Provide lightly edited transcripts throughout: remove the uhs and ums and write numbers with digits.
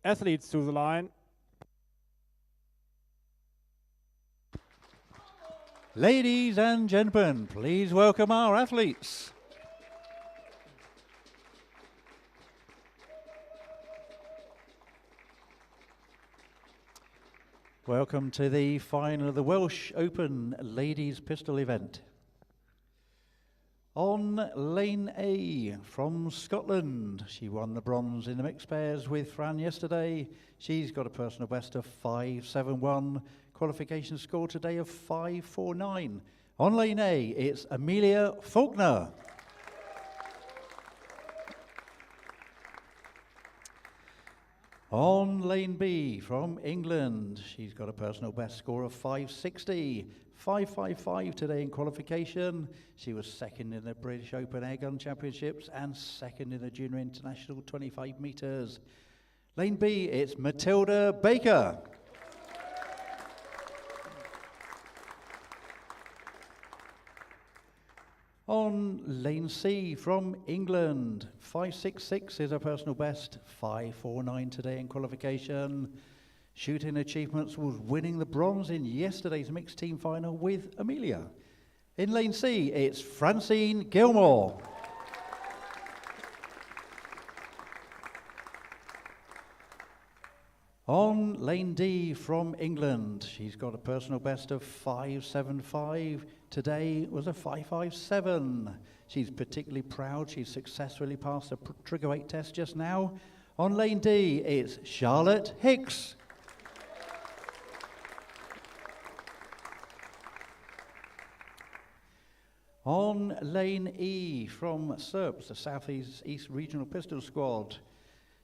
Athletes to the line. Ladies and gentlemen, please welcome our athletes. Welcome to the final of the Welsh Open Ladies Pistol event. On lane A from Scotland, she won the bronze in the mixed pairs with Fran yesterday. She's got a personal best of 5.71, qualification score today of 5.49. On lane A, it's Amelia Faulkner. On lane B from England, she's got a personal best score of 5.60, 5.55 today in qualification. She was second in the British Open Airgun Championships and second in the Junior International 25 metres. Lane B, it's Matilda Baker. On lane C from England, 5.66 is her personal best, 5.49 today in qualification. Shooting achievements was winning the bronze in yesterday's mixed team final with Amelia. In lane C, it's Francine Gilmore. On lane D from England, she's got a personal best of 5.75. Today was a 5.57. She's particularly proud. She's successfully passed a trigger weight test just now. On lane D, it's Charlotte Hicks. On lane E from SERPS, the Southeast East Regional Pistol Squad,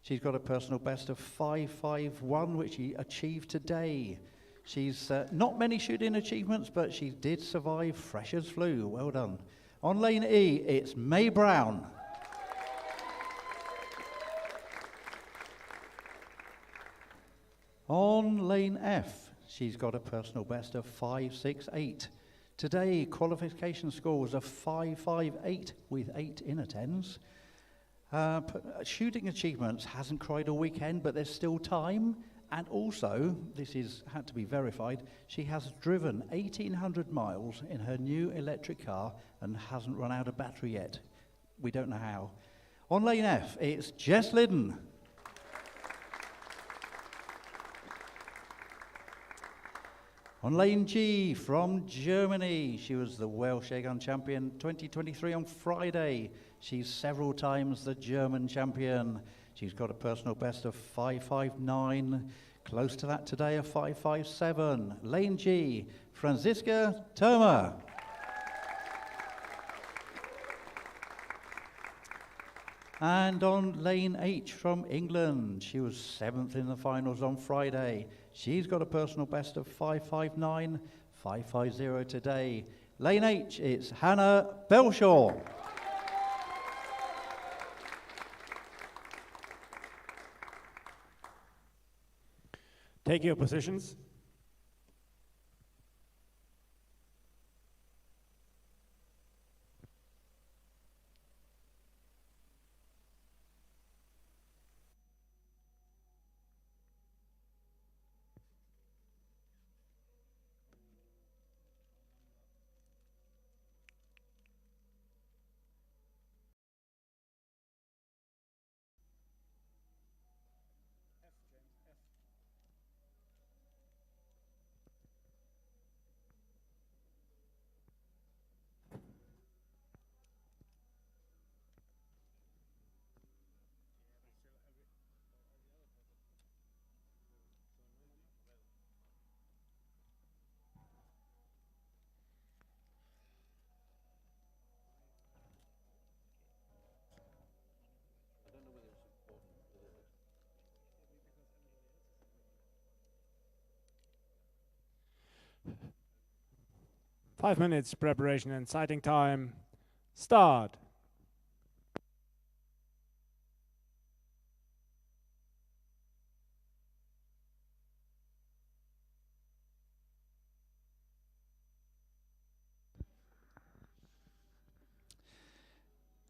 she's got a personal best of 5.51, which she achieved today. She's not many shooting achievements, but she did survive fresh as flu. Well done. On lane E, it's May Brown. On lane F, she's got a personal best of 5.68. Today, qualification score was a 5.58 with 8 inner tens. Shooting achievements hasn't cried all weekend, but there's still time. And also, had to be verified, she has driven 1,800 miles in her new electric car and hasn't run out of battery yet. We don't know how. On lane F, it's Jess Liddon. On lane G from Germany, she was the Welsh Airgun Champion 2023 on Friday. She's several times the German champion. She's got a personal best of 5.59. Close to that today, a 5.57. Lane G, Franziska Thoma. And on lane H from England, she was 7th in the finals on Friday. She's got a personal best of 5.59, 5.50 today. Lane H, it's Hannah Belshaw. Take your positions. Five minutes preparation and sighting time. Start.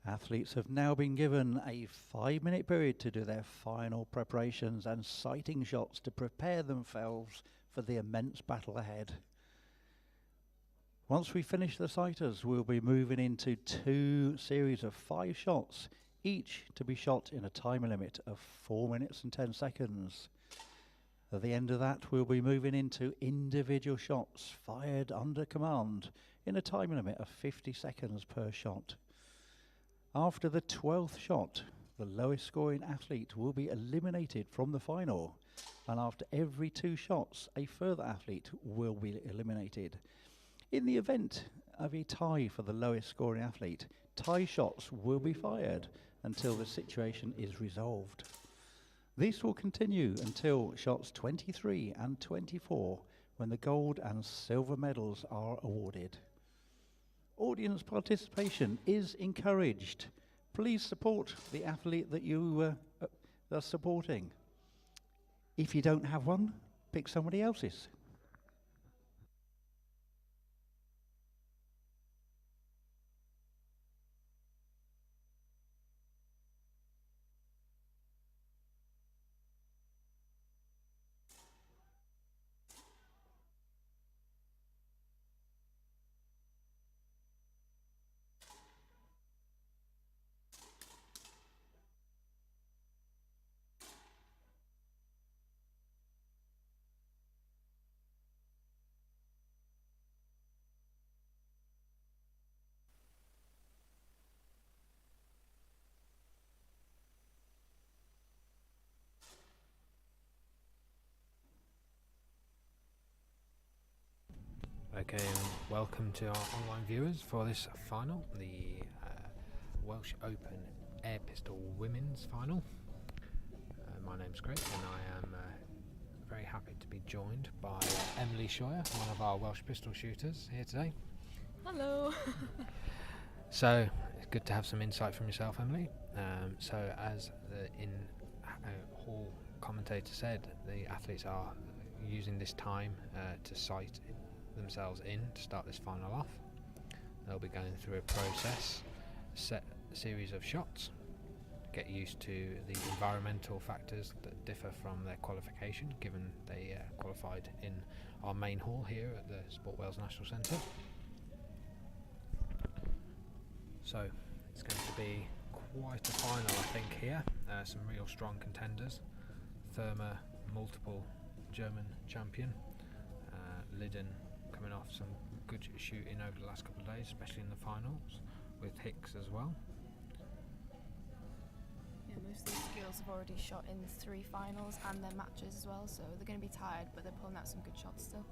Athletes have now been given a 5-minute period to do their final preparations and sighting shots to prepare themselves for the immense battle ahead. Once we finish the sighters, we'll be moving into 2 series of 5 shots, each to be shot in a time limit of 4 minutes and 10 seconds. At the end of that, we'll be moving into individual shots fired under command in a time limit of 50 seconds per shot. After the 12th shot, the lowest scoring athlete will be eliminated from the final, and after every 2 shots, a further athlete will be eliminated. In the event of a tie for the lowest scoring athlete, tie shots will be fired until the situation is resolved. This will continue until shots 23 and 24, when the gold and silver medals are awarded. Audience participation is encouraged. Please support the athlete that you are supporting. If you don't have one, pick somebody else's. Okay, and welcome to our online viewers for this final, the Welsh Open Air Pistol Women's Final. My name's Greg, and I am very happy to be joined by Emily Scheuer, one of our Welsh pistol shooters here today. Hello. So, it's good to have some insight from yourself, Emily. So, as the hall commentator said, the athletes are using this time to sight themselves in to start this final off. They'll be going through a process, set a series of shots, get used to the environmental factors that differ from their qualification, given they qualified in our main hall here at the Sport Wales National Centre. So it's going to be quite a final, I think, here. Some real strong contenders. Therma, multiple German champion. Lydon coming off some good shooting over the last couple of days, especially in the finals, with Hicks as well. Yeah, most of these girls have already shot in 3 finals and their matches as well, so they're going to be tired, but they're pulling out some good shots still.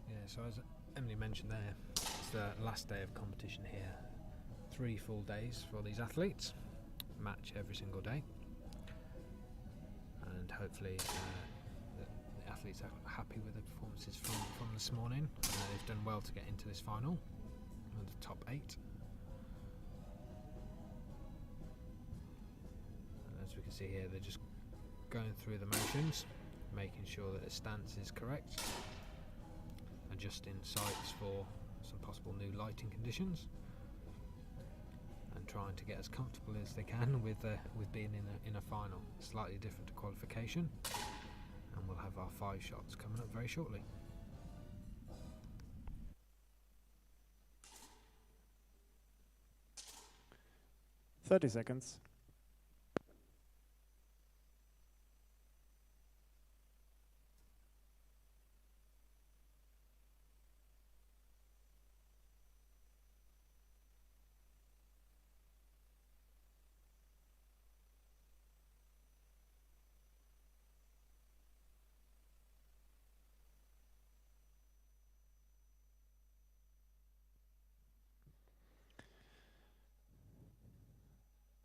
Yeah, so as Emily mentioned there, it's the last day of competition here. 3 full days for these athletes, match every single day, and hopefully the athletes are happy with the performances from this morning. They've done well to get into this final, in the top 8. And as we can see here, they're just going through the motions, making sure that the stance is correct, adjusting sights for some possible new lighting conditions, and trying to get as comfortable as they can with being in a final. Slightly different to qualification, and we'll have our 5 shots coming up very shortly. "30 seconds.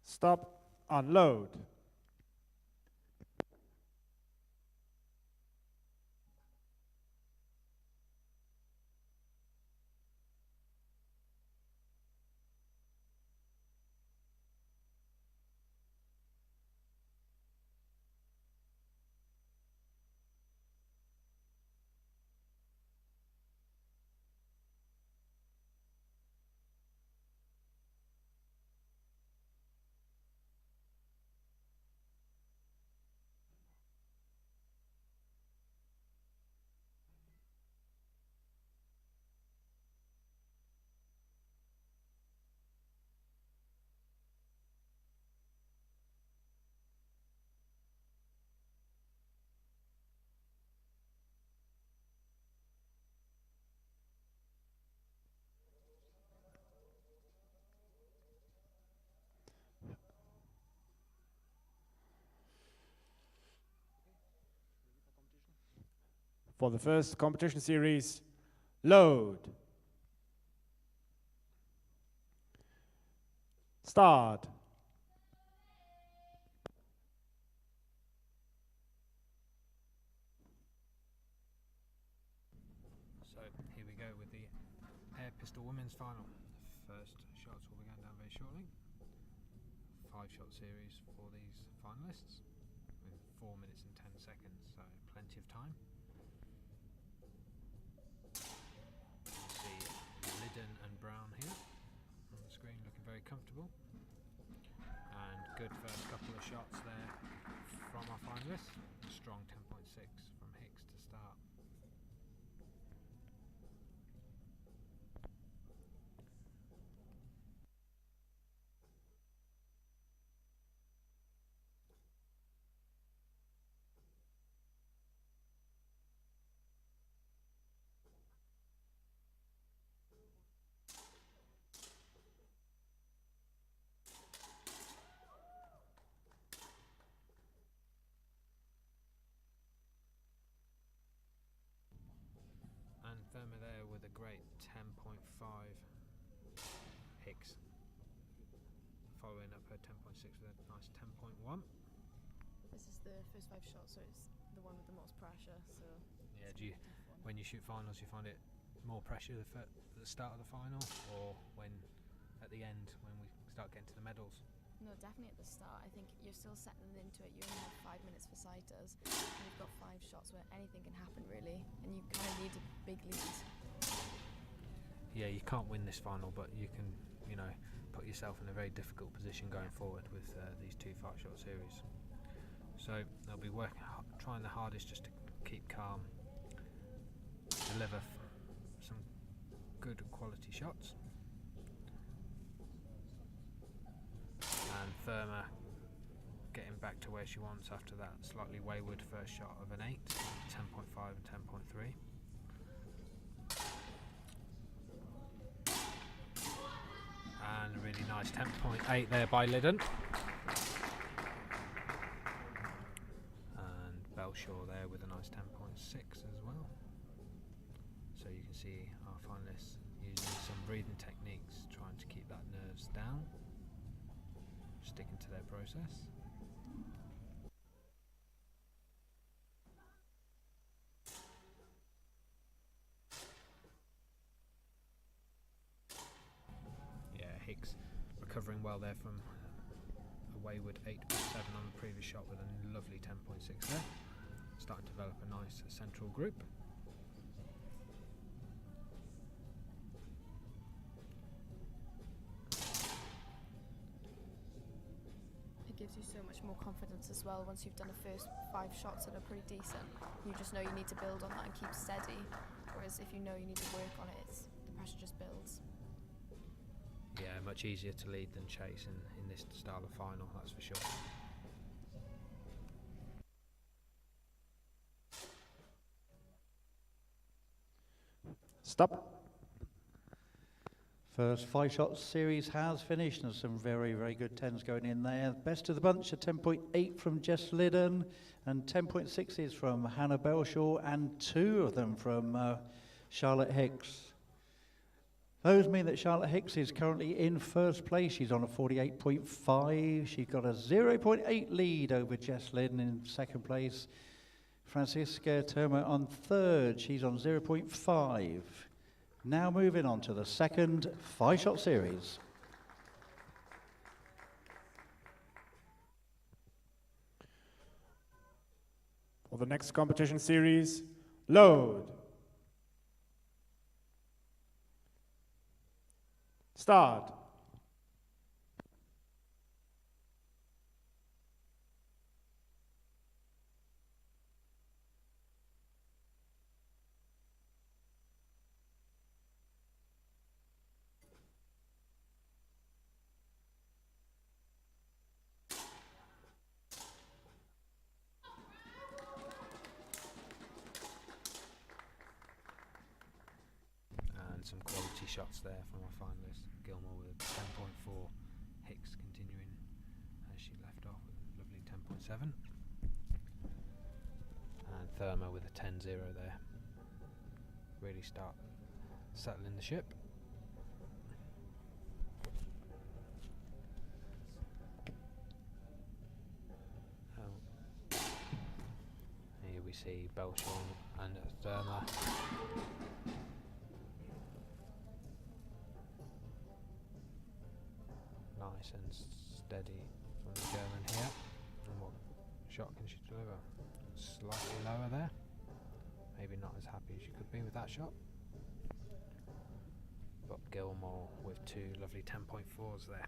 Stop, unload." For the first competition series, load. Start. So here we go with the air pistol women's final. The first shots will be going down very shortly. 5-shot series for these finalists with 4 minutes and 10 seconds, so plenty of time. You can see Liddon and Brown here on the screen looking very comfortable. And good first couple of shots there from our finalists. A strong 10.6 from Hicks to start. And Therma there with a great 10.5. Hicks following up her 10.6 with a nice 10.1. This is the first 5 shots, so it's the one with the most pressure. So Yeah, do you, when you shoot finals, you find it more pressure at the start of the final, or when at the end when we start getting to the medals? no, definitely at the start. I think you're still settling into it. You only have 5 minutes for sighters, and you've got 5 shots where anything can happen really, and you kind of need a big lead. Yeah, you can't win this final, but you can, you know, put yourself in a very difficult position going forward with these 2 5-shot series. So they'll be working, trying the hardest just to keep calm, deliver some good quality shots. And Therma getting back to where she wants after that slightly wayward first shot of an 8, 10.5 and 10.3. And a really nice 10.8 there by Liddon. And Belshaw there with a nice 10.6 as well. So you can see our finalists using some breathing techniques, trying to keep that nerves down, sticking to their process. Yeah, Hicks recovering well there from a wayward 8.7 on the previous shot with a lovely 10.6 there. Starting to develop a nice central group. It gives you so much more confidence as well once you've done the first 5 shots that are pretty decent. You just know you need to build on that and keep steady. Whereas if you know you need to work on it, the pressure just builds. Yeah, much easier to lead than chase in this style of final, that's for sure. Stop. First 5-shot series has finished, and some very, very good 10s going in there. Best of the bunch, a 10.8 from Jess Liddon, and 10.6s from Hannah Belshaw, and 2 of them from Charlotte Hicks. Those mean that Charlotte Hicks is currently in first place. She's on a 48.5. She's got a 0.8 lead over Jess Liddon in second place. Franziska Termer on third. She's on 0.5. Now moving on to the second 5-shot series. For the next competition series, load. Start. And some quality shots there from our finalist. Gilmore with a 10.4. Hicks continuing as she left off with a lovely 10.7. And Therma with a 10.0 there. really start settling the ship. Here we see Belshore and Therma. Nice and steady from the German here. And what shot can she deliver? Slightly lower there. Maybe not as happy as she could be with that shot. Bob Gilmore with 2 lovely 10.4s there.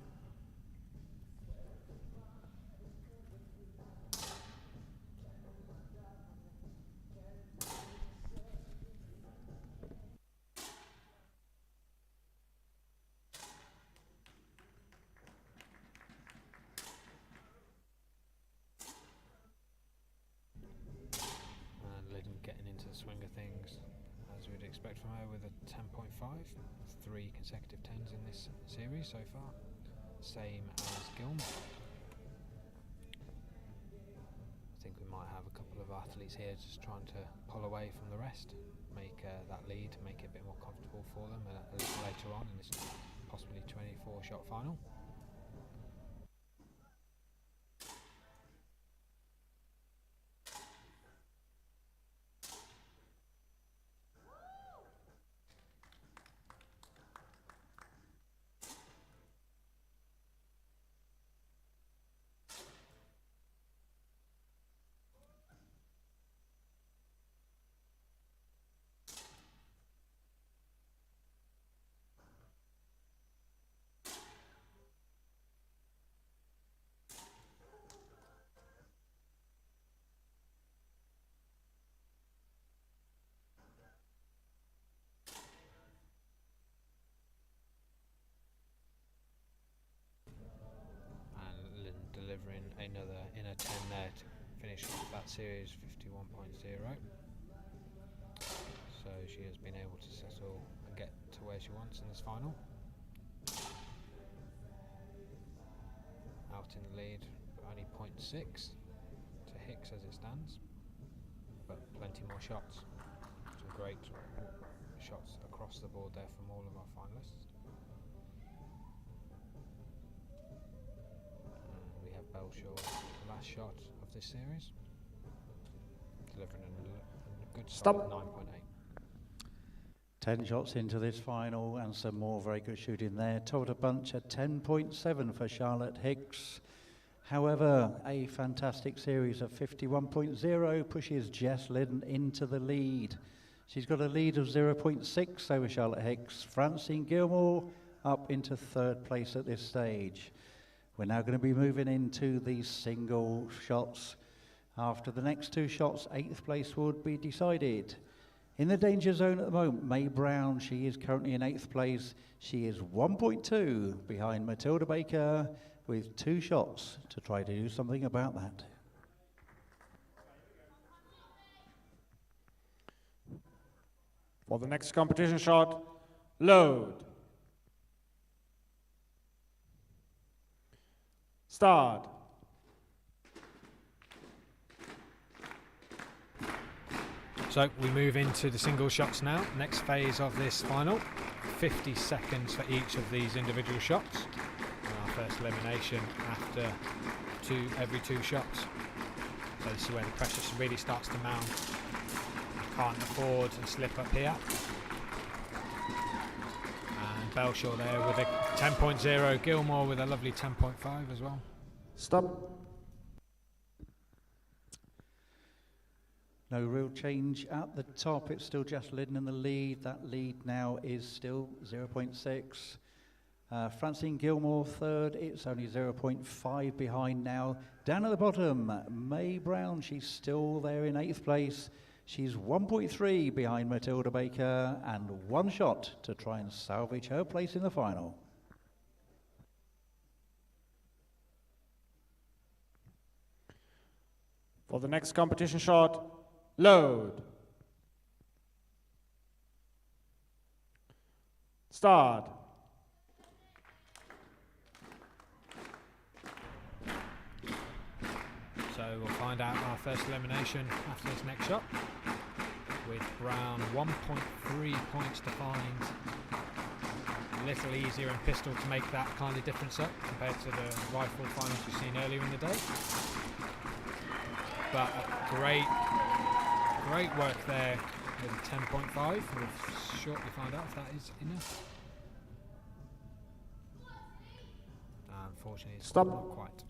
Getting into the swing of things as we'd expect from her with a 10.5. 3 consecutive 10s in this series so far. Same as Gilmore. I think we might have a couple of athletes here just trying to pull away from the rest, make that lead, make it a bit more comfortable for them a little later on in this possibly 24 shot final. Delivering another inner 10 there to finish off that series 51.0. So she has been able to settle and get to where she wants in this final. Out in the lead, but only 0.6 to Hicks as it stands, but plenty more shots. Some great shots across the board there from all of our finalists. Belshaw, last shot of this series, delivering a good solid 9.8. 10 shots into this final and some more very good shooting there. Total bunch at 10.7 for Charlotte Hicks. However, a fantastic series of 51.0 pushes Jess Lydon into the lead. She's got a lead of 0.6 over Charlotte Hicks. Francine Gilmore up into 3rd place at this stage. We're now going to be moving into the single shots. After the next 2 shots, 8th place would be decided. In the danger zone at the moment, May Brown, she is currently in 8th place. She is 1.2 behind Matilda Baker with 2 shots to try to do something about that. For the next competition shot, load. Start. So we move into the single shots now. Next phase of this final. 50 seconds for each of these individual shots. And our first elimination after every 2 shots. So this is where the pressure really starts to mount. You can't afford to slip up here. And Belshaw there with a 10.0. Gilmore with a lovely 10.5 as well. Stop. No real change at the top. It's still Jess Lydon in the lead. That lead now is still 0.6. Francine Gilmore 3rd. It's only 0.5 behind now. Down at the bottom, May Brown. She's still there in 8th place. She's 1.3 behind Matilda Baker and 1 shot to try and salvage her place in the final. For the next competition shot, load. Start. So we'll find out our first elimination after this next shot. with Brown 1.3 points to find. A little easier in pistol to make that kind of difference up compared to the rifle finals we've seen earlier in the day. But great work there with 10.5. We'll shortly find out if that is enough. Unfortunately, it's Stop. not quite.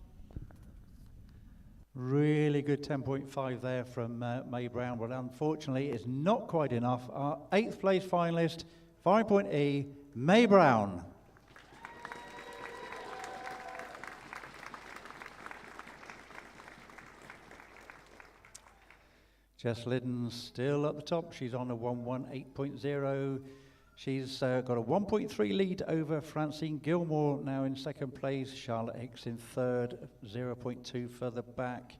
Really good 10.5 there from May Brown, but unfortunately it's not quite enough. Our 8th place finalist, 5.E, May Brown. Jess Liddon's still at the top. She's on a 118.0. She's got a 1.3 lead over Francine Gilmore, now in 2nd place. Charlotte Hicks in 3rd, 0.2 further back.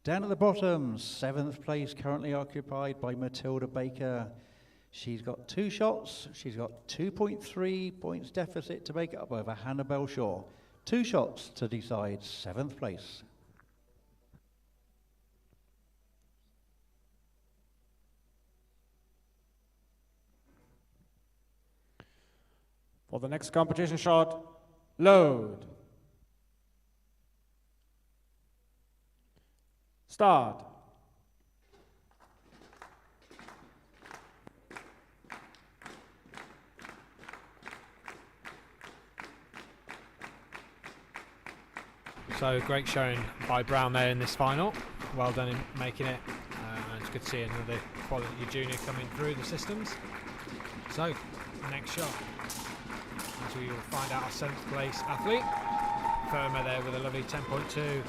Down at the bottom, 7th place currently occupied by Matilda Baker. She's got 2 shots. She's got 2.3 points deficit to make it up over Hannah Belshaw. 2 shots to decide 7th place. For the next competition shot, load. Start. So great showing by Brown there in this final. Well done in making it. And it's good to see another quality junior coming through the systems. So, next shot. As we will find out our 7th place athlete. Firma there with a lovely 10.2.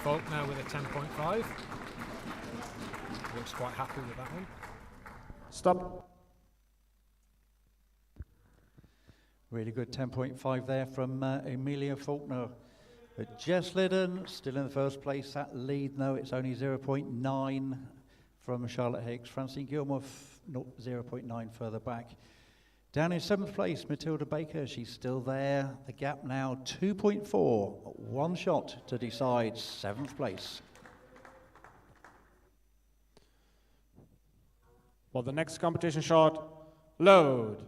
Faulkner with a 10.5. Looks quite happy with that one. Stop. Really good 10.5 there from Emilia Faulkner. But Jess Liddon still in the 1st place. That lead, no, it's only 0.9 from Charlotte Hicks. Francine Gilmore, 0.9 further back. Down in 7th place, Matilda Baker, she's still there. The gap now 2.4, 1 shot to decide 7th place. For the next competition shot, load.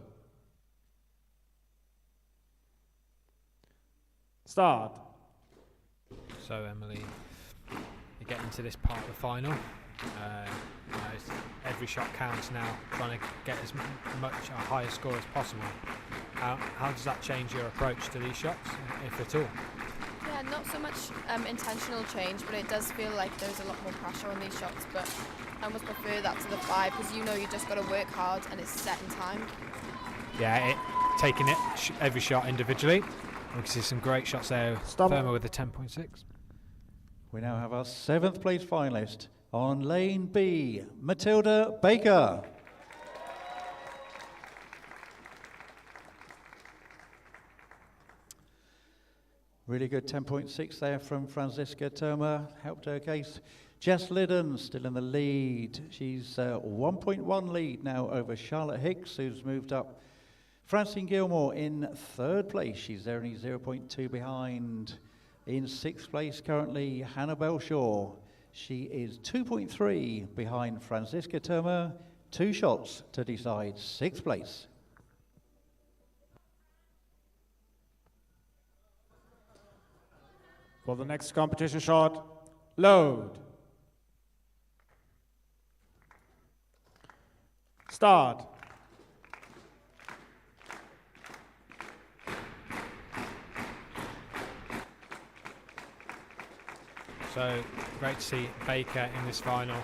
Start. So Emily, you get into this part of the final. Every shot counts now, trying to get as much a higher score as possible. How does that change your approach to these shots, if at all? Yeah, not so much intentional change, but it does feel like there's a lot more pressure on these shots. But I almost prefer that to the 5 because you know you just got to work hard and it's set in time. Yeah, taking it every shot individually. We can see some great shots there. Firma with the 10.6. We now have our 7th place finalist on lane B, Matilda Baker. Really good 10.6 there from Franziska Termer, helped her case. Jess Liddon still in the lead. She's 1.1 lead now over Charlotte Hicks, who's moved up. Francine Gilmore in 3rd place. She's only 0.2 behind. In 6th place currently, Hannah Belshaw. She is 2.3 behind Franziska Termer. 2 shots to decide 6th place. For the next competition shot, load. Start. So great to see Baker in this final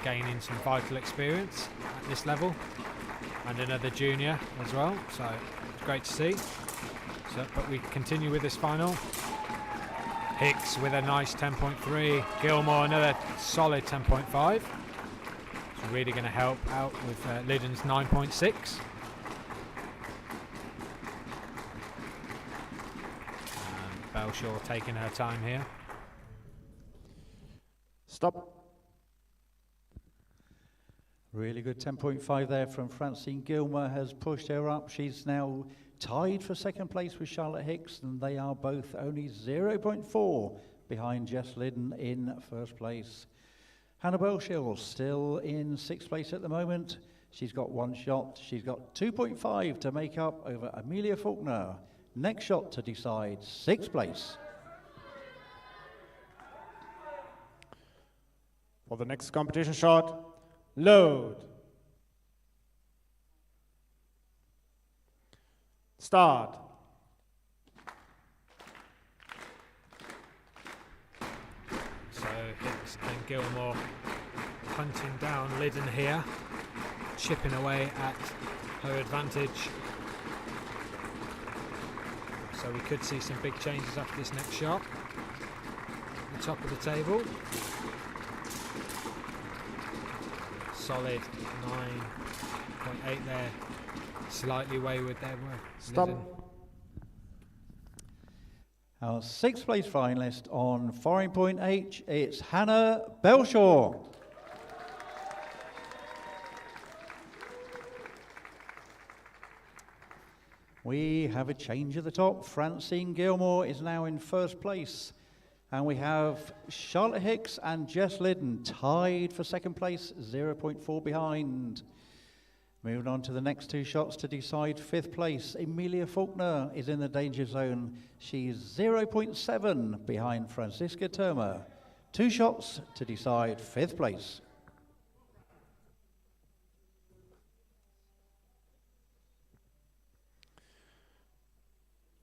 gaining some vital experience at this level, and another junior as well, so it's great to see. So, but we continue with this final. Hicks with a nice 10.3, Gilmore another solid 10.5. It's really going to help out with Liddon's 9.6. Belshaw taking her time here. Stop. Really good 10.5 there from Francine Gilmer, has pushed her up. She's now tied for 2nd place with Charlotte Hicks, and they are both only 0.4 behind Jess Liddon in 1st place. Hannah Belshill still in 6th place at the moment. She's got 1 shot. She's got 2.5 to make up over Amelia Faulkner. Next shot to decide 6th place. For the next competition shot, load. Start. So Hicks and Gilmore hunting down Liddon here, chipping away at her advantage. So we could see some big changes after this next shot. The top of the table. Solid 9.8 there. Slightly wayward there. Stop. Liddon. Our 6th place finalist on Foreign Point H, it's Hannah Belshaw. We have a change at the top. Francine Gilmore is now in 1st place. And we have Charlotte Hicks and Jess Liddon tied for 2nd place, 0.4 behind. Moving on to the next 2 shots to decide 5th place. Amelia Faulkner is in the danger zone. She's 0.7 behind Franziska Termer. 2 shots to decide 5th place.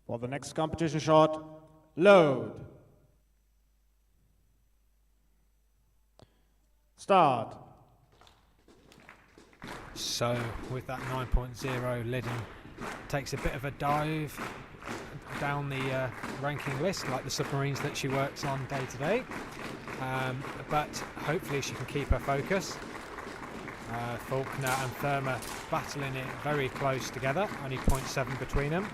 For the next competition shot, load. Start. So with that 9.0, Liddon takes a bit of a dive down the ranking list, like the submarines that she works on day to day. But hopefully she can keep her focus. Faulkner and Thurmer battling it very close together, only 0.7 between them.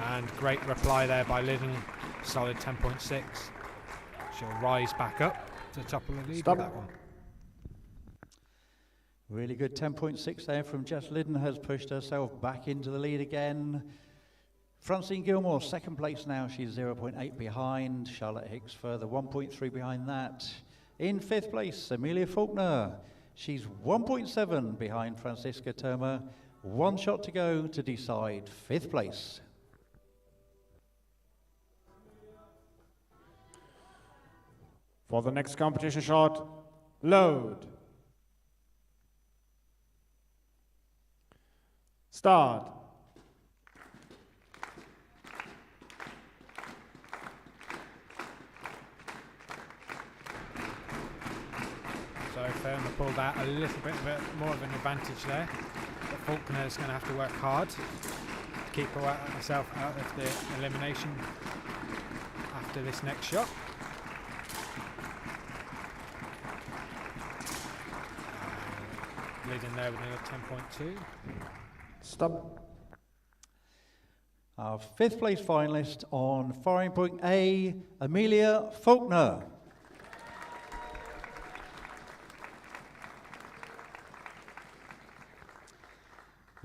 And great reply there by Liddon, solid 10.6. She'll rise back up to the top of the lead Stop. with that one. Really good 10.6 there from Jess Liddon, has pushed herself back into the lead again. Francine Gilmore, 2nd place now, she's 0.8 behind. Charlotte Hicks further 1.3 behind that. In 5th place, Amelia Faulkner. She's 1.7 behind Franziska Termer. 1 shot to go to decide 5th place. For the next competition shot, load. Start. So Thurmer pulled out a little bit more of an advantage there. But Faulkner's going to have to work hard to keep herself out of the elimination after this next shot. Leading there with another 10.2. Stop. Our 5th place finalist on Foreign Point A, Amelia Faulkner.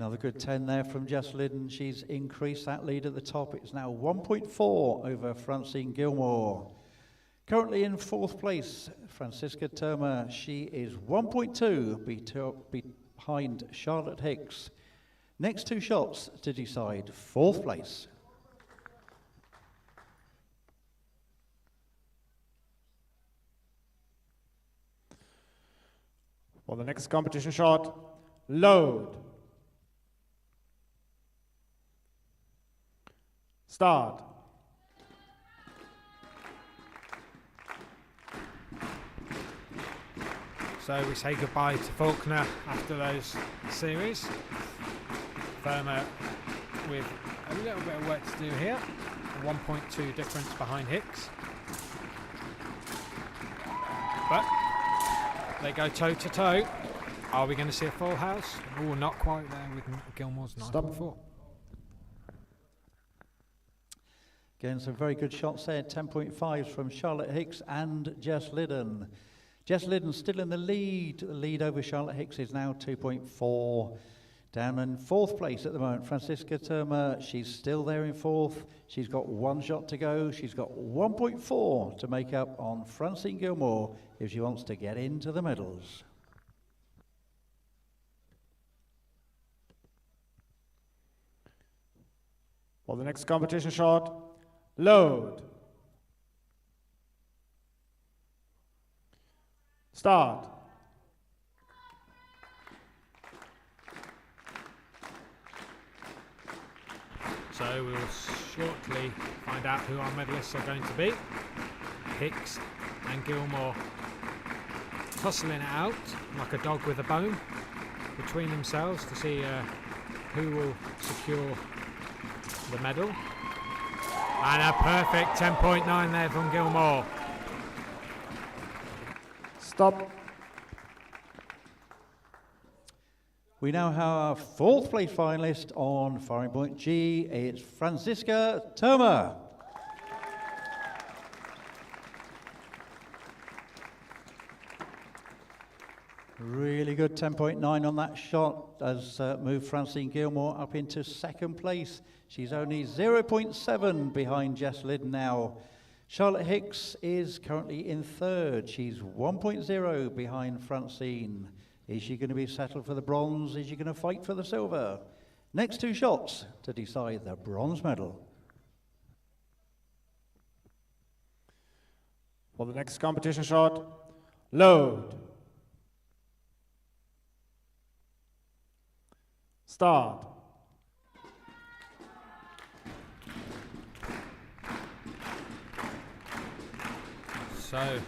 Another good 10 there from Jess Liddon. She's increased that lead at the top. It's now 1.4 over Francine Gilmore. Currently in 4th place, Franziska Termer. She is 1.2 behind Charlotte Hicks. Next 2 shots to decide 4th place. For the next competition shot, load. Start. So we say goodbye to Faulkner after those series. Thurmer with a little bit of work to do here. A 1.2 difference behind Hicks. But they go toe to toe. Are we going to see a full house? Oh, not quite there with Gilmore's 9.4. Again, some very good shots there. 10.5s from Charlotte Hicks and Jess Liddon. Jess Liddon still in the lead. The lead over Charlotte Hicks is now 2.4. Down in fourth place at the moment, Francisca Terma. She's still there in fourth. She's got one shot to go. She's got 1.4 to make up on Francine Gilmore if she wants to get into the medals. For the next competition shot, load. Start. So we will shortly find out who our medalists are going to be. Hicks and Gilmore tussling it out like a dog with a bone between themselves to see who will secure the medal. And a perfect 10.9 there from Gilmore. Stop. We now have our fourth place finalist on firing point G. It's Francisca Terma. Really good 10.9 on that shot has moved Francine Gilmore up into second place. She's only 0.7 behind Jess Liddon now. Charlotte Hicks is currently in third. She's 1.0 behind Francine. Is she going to be settled for the bronze? Is she going to fight for the silver? Next two shots to decide the bronze medal. For the next competition shot, load. Start. So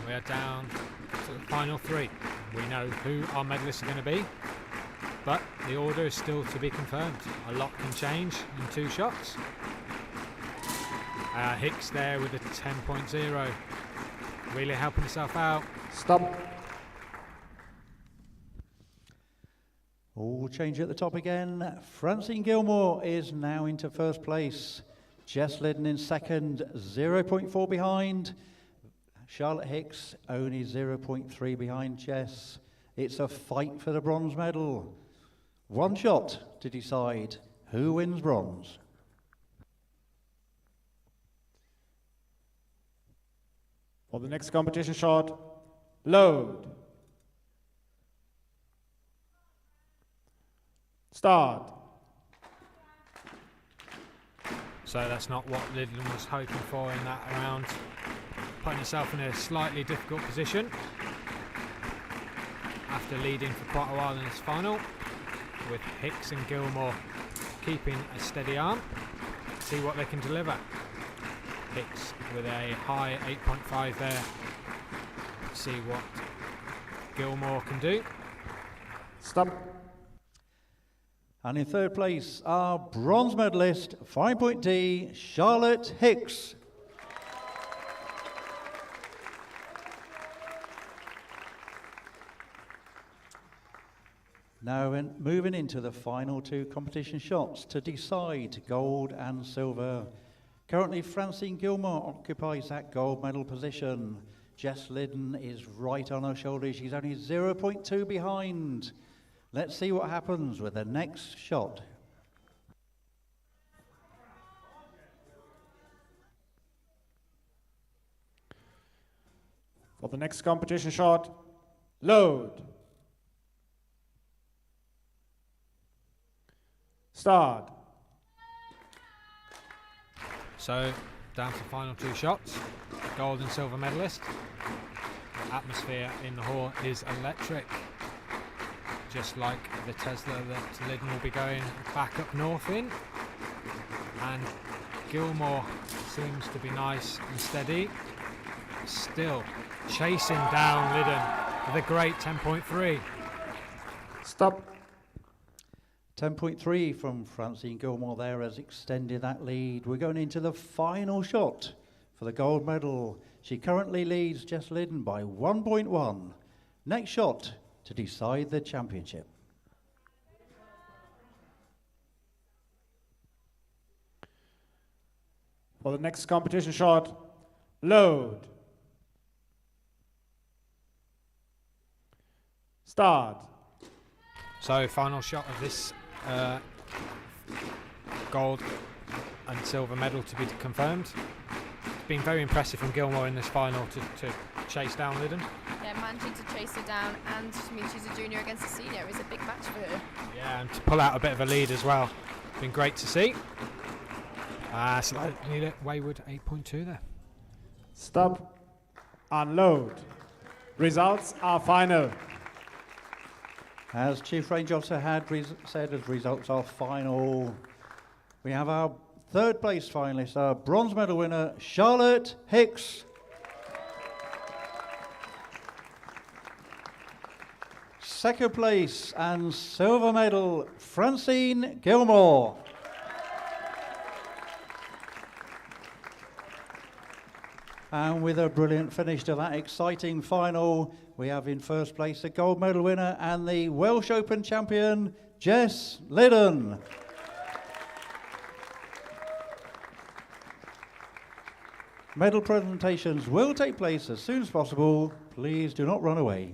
we are down to the final three. We know who our medalists are going to be, but the order is still to be confirmed. A lot can change in two shots. Hicks there with a 10.0, really helping himself out. Stop. All change at the top again. Francine Gilmore is now into first place. Jess Liddon in second, 0.4 behind. Charlotte Hicks only 0.3 behind Jess. It's a fight for the bronze medal. One shot to decide who wins bronze. For the next competition shot, load. Start. So that's not what Liddon was hoping for in that round. Putting himself in a slightly difficult position after leading for quite a while in this final, with Hicks and Gilmore keeping a steady arm. See what they can deliver. Hicks with a high 8.5 there. See what Gilmore can do. Stop. And in third place, our bronze medalist, 5 D, Charlotte Hicks. Now moving into the final two competition shots to decide gold and silver. Currently Francine Gilmore occupies that gold medal position. Jess Liddon is right on her shoulder. She's only 0.2 behind. Let's see what happens with the next shot. For the next competition shot, load. Start. So down to the final two shots. Gold and silver medalist. The atmosphere in the hall is electric. Just like the Tesla that Liddon will be going back up north in. And Gilmore seems to be nice and steady. Still chasing down Liddon with a great 10.3. Stop. 10.3 from Francine Gilmore there has extended that lead. We're going into the final shot for the gold medal. She currently leads Jess Liddon by 1.1. Next shot to decide the championship. For the next competition shot, load. Start. So final shot of this gold and silver medal to be confirmed. It's been very impressive from Gilmore in this final to chase down Liddon. Yeah, managing to chase her down, and I mean, she's a junior against a senior is a big match for her. Yeah, and to pull out a bit of a lead as well. Been great to see. Slightly wayward 8.2 there. Stop. Unload. Results are final. As Chief Range Officer had said, as results are final, we have our third place finalist, our bronze medal winner, Charlotte Hicks. Second place and silver medal, Francine Gilmore. And with a brilliant finish to that exciting final, we have in first place the gold medal winner and the Welsh Open champion, Jess Liddon. Medal presentations will take place as soon as possible. Please do not run away.